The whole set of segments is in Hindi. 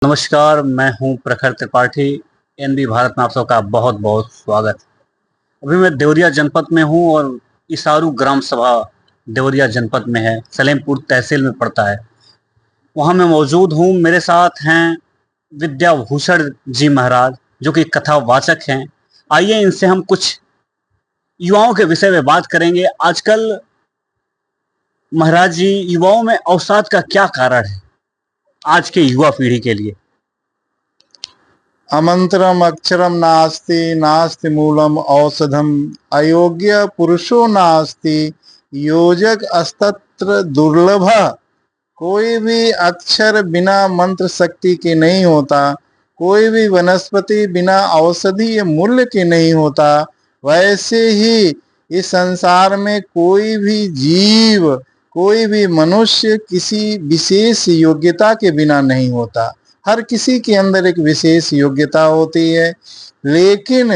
नमस्कार, मैं हूं प्रखर त्रिपाठी। एनबी भारत में आप सबका बहुत बहुत स्वागत। अभी मैं देवरिया जनपद में हूं और इसारू ग्राम सभा देवरिया जनपद में है, सलेमपुर तहसील में पड़ता है। वहां मैं मौजूद हूं। मेरे साथ हैं विद्याभूषण जी महाराज, जो कि कथावाचक हैं। आइए इनसे हम कुछ युवाओं के विषय में बात करेंगे। आजकल महाराज जी, युवाओं में अवसाद का क्या कारण है आज के युवा पीढ़ी के लिए? अमंत्रम अक्षरम नास्ति नास्ति मूलम औषधम अयोग्य पुरुषो नास्ति योजक अस्तत्र दुर्लभ। कोई भी अक्षर बिना मंत्र शक्ति के नहीं होता, कोई भी वनस्पति बिना औषधीय मूल्य के नहीं होता। वैसे ही इस संसार में कोई भी जीव, कोई भी मनुष्य किसी विशेष योग्यता के बिना नहीं होता। हर किसी के अंदर एक विशेष योग्यता होती है, लेकिन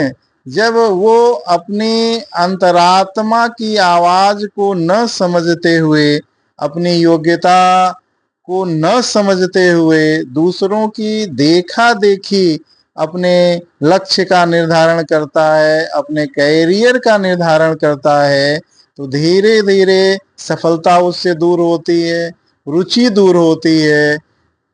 जब वो अपनी अंतरात्मा की आवाज को न समझते हुए, अपनी योग्यता को न समझते हुए दूसरों की देखा देखी अपने लक्ष्य का निर्धारण करता है, अपने कैरियर का निर्धारण करता है, तो धीरे धीरे सफलता उससे दूर होती है, रुचि दूर होती है,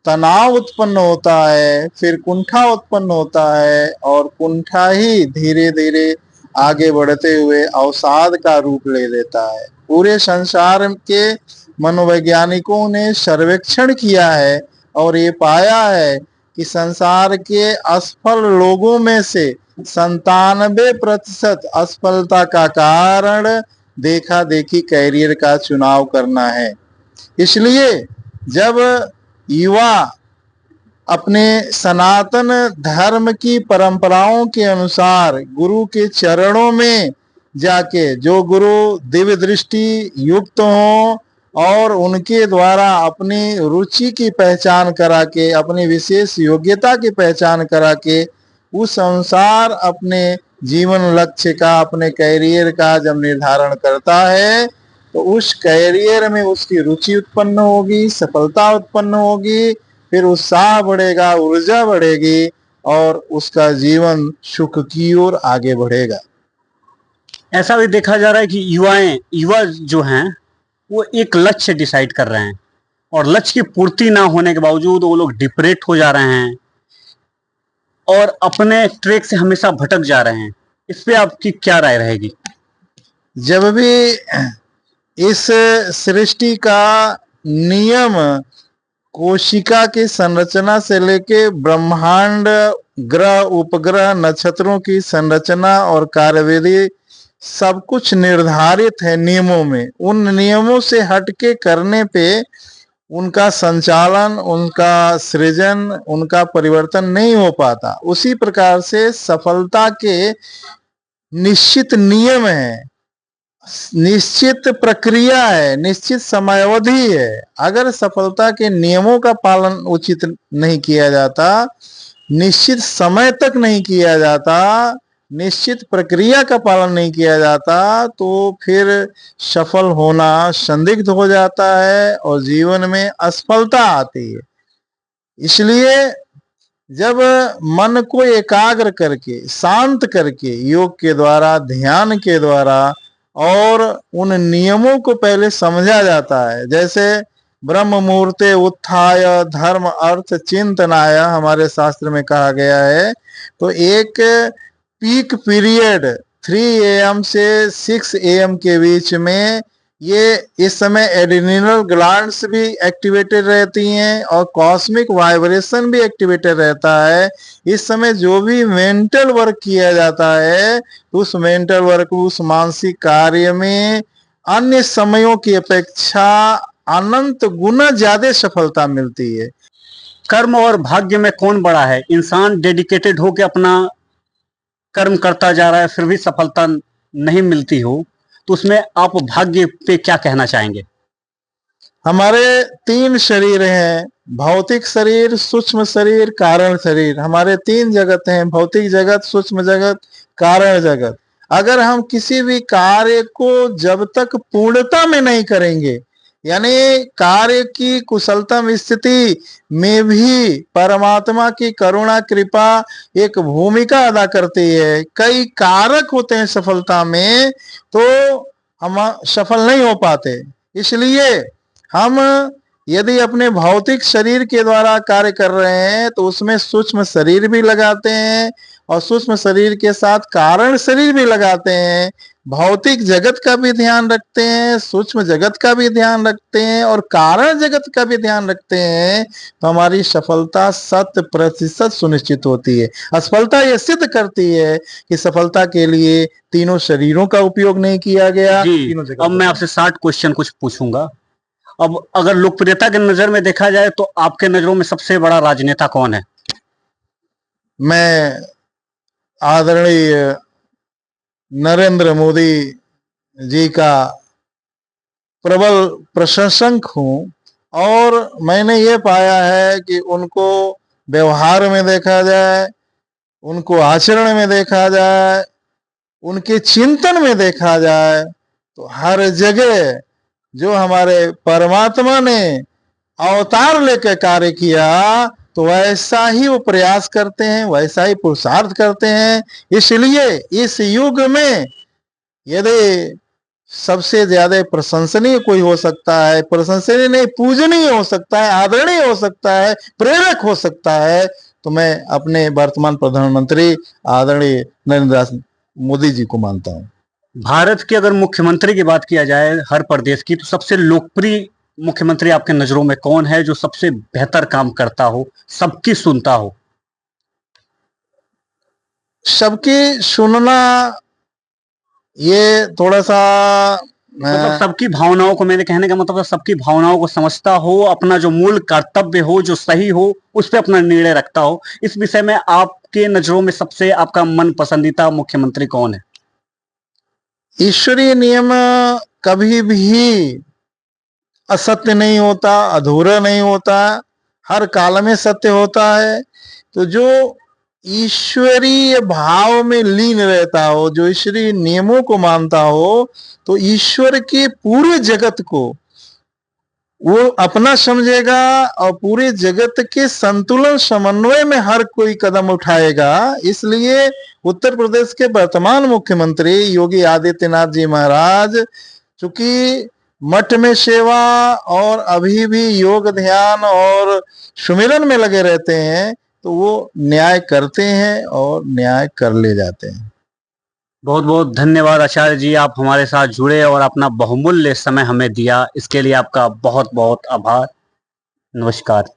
तनाव उत्पन्न होता है, फिर कुंठा उत्पन्न होता है और कुंठा ही धीरे धीरे आगे बढ़ते हुए अवसाद का रूप ले लेता है। पूरे संसार के मनोवैज्ञानिकों ने सर्वेक्षण किया है और ये पाया है कि संसार के असफल लोगों में से 97% असफलता का कारण देखा देखी कैरियर का चुनाव करना है। इसलिए जब युवा अपने सनातन धर्म की परंपराओं के अनुसार गुरु के चरणों में जाके, जो गुरु दिव्य दृष्टि युक्त हों और उनके द्वारा अपनी रुचि की पहचान करा के, अपनी विशेष योग्यता की पहचान करा के उस अनुसार अपने जीवन लक्ष्य का, अपने कैरियर का जब निर्धारण करता है, तो उस कैरियर में उसकी रुचि उत्पन्न होगी, सफलता उत्पन्न होगी, फिर उत्साह बढ़ेगा, ऊर्जा बढ़ेगी और उसका जीवन सुख की ओर आगे बढ़ेगा। ऐसा भी देखा जा रहा है कि युवा जो हैं वो एक लक्ष्य डिसाइड कर रहे हैं और लक्ष्य की पूर्ति ना होने के बावजूद वो लोग डिप्रेट हो जा रहे हैं और अपने ट्रैक से हमेशा भटक जा रहे हैं। इस पे आपकी क्या राय रहेगी? जब भी इस सृष्टि का नियम कोशिका की संरचना से लेके ब्रह्मांड, ग्रह, उपग्रह, नक्षत्रों की संरचना और कार्यविधि सब कुछ निर्धारित है नियमों में। उन नियमों से हटके करने पे उनका संचालन, उनका सृजन, उनका परिवर्तन नहीं हो पाता। उसी प्रकार से सफलता के निश्चित नियम है, निश्चित प्रक्रिया है, निश्चित समयावधि है। अगर सफलता के नियमों का पालन उचित नहीं किया जाता, निश्चित समय तक नहीं किया जाता, निश्चित प्रक्रिया का पालन नहीं किया जाता, तो फिर सफल होना संदिग्ध हो जाता है और जीवन में असफलता आती है। इसलिए जब मन को एकाग्र करके, शांत करके, योग के द्वारा, ध्यान के द्वारा और उन नियमों को पहले समझा जाता है, जैसे ब्रह्म मुहूर्ते उत्थाय धर्म अर्थ चिंतनाय हमारे शास्त्र में कहा गया है, तो एक पीक पीरियड 3 AM से 6 AM के बीच में ये इस समय एड्रेनल ग्लैंड्स भी एक्टिवेटेड रहती हैं और कॉस्मिक वाइब्रेशन भी एक्टिवेटेड रहता है। इस समय जो भी मेंटल वर्क किया जाता है, उस मेंटल वर्क, उस मानसिक कार्य में अन्य समयों की अपेक्षा अनंत गुना ज्यादा सफलता मिलती है। कर्म और भाग्य में कौन बड़ा है? इंसान डेडिकेटेड हो के अपना कर्म करता जा रहा है फिर भी सफलता नहीं मिलती हो, तो उसमें आप भाग्य पे क्या कहना चाहेंगे? हमारे 3 शरीर हैं, भौतिक शरीर, सूक्ष्म शरीर, कारण शरीर। हमारे 3 जगत हैं, भौतिक जगत, सूक्ष्म जगत, कारण जगत। अगर हम किसी भी कार्य को जब तक पूर्णता में नहीं करेंगे, यानी कार्य की कुशलतम स्थिति में भी परमात्मा की करुणा कृपा एक भूमिका अदा करती है। कई कारक होते हैं सफलता में, तो हम सफल नहीं हो पाते। इसलिए हम यदि अपने भौतिक शरीर के द्वारा कार्य कर रहे हैं तो उसमें सूक्ष्म शरीर भी लगाते हैं और सूक्ष्म शरीर के साथ कारण शरीर भी लगाते हैं। भौतिक जगत का भी ध्यान रखते हैं, सूक्ष्म जगत का भी ध्यान रखते हैं और कारण जगत का भी ध्यान रखते हैं, तो हमारी सफलता 100% सुनिश्चित होती है। असफलता यह सिद्ध करती है कि सफलता के लिए तीनों शरीरों का उपयोग नहीं किया गया। जी, अब मैं आपसे 60 क्वेश्चन कुछ पूछूंगा। अब अगर लोकप्रियता के नजर में देखा जाए तो आपके नजरों में सबसे बड़ा राजनेता कौन है? मैं आदरणीय नरेंद्र मोदी जी का प्रबल प्रशंसक हूं और मैंने ये पाया है कि उनको व्यवहार में देखा जाए, उनको आचरण में देखा जाए, उनके चिंतन में देखा जाए, तो हर जगह जो हमारे परमात्मा ने अवतार लेकर कार्य किया तो वैसा ही वो प्रयास करते हैं, वैसा ही पुरुषार्थ करते हैं। इसलिए इस युग में यदि सबसे ज्यादा प्रशंसनीय कोई हो सकता है, प्रशंसनीय नहीं पूजनीय हो सकता है, आदरणीय हो सकता है, प्रेरक हो सकता है, तो मैं अपने वर्तमान प्रधानमंत्री आदरणीय नरेंद्र मोदी जी को मानता हूं। भारत के अगर मुख्यमंत्री की बात किया जाए हर प्रदेश की, तो सबसे लोकप्रिय मुख्यमंत्री आपके नजरों में कौन है जो सबसे बेहतर काम करता हो, सबकी सुनता हो? सबकी सुनना ये थोड़ा सा मतलब सबकी भावनाओं को, मेरे कहने का मतलब है सबकी भावनाओं को समझता हो, अपना जो मूल कर्तव्य हो, जो सही हो, उस पर अपना निर्णय रखता हो। इस विषय में आपके नजरों में सबसे आपका मन पसंदीदा मुख्यमंत्री कौन है? ईश्वरीय नियम कभी भी असत्य नहीं होता, अधूरा नहीं होता, हर काल में सत्य होता है। तो जो ईश्वरीय भाव में लीन रहता हो, जो ईश्वरीय नियमों को मानता हो, तो ईश्वर के पूरे जगत को वो अपना समझेगा और पूरे जगत के संतुलन समन्वय में हर कोई कदम उठाएगा। इसलिए उत्तर प्रदेश के वर्तमान मुख्यमंत्री योगी आदित्यनाथ जी महाराज, चूंकि मठ में सेवा और अभी भी योग ध्यान और सुमिरन में लगे रहते हैं, तो वो न्याय करते हैं और न्याय कर ले जाते हैं। बहुत बहुत धन्यवाद आचार्य जी, आप हमारे साथ जुड़े और अपना बहुमूल्य समय हमें दिया, इसके लिए आपका बहुत बहुत आभार। नमस्कार।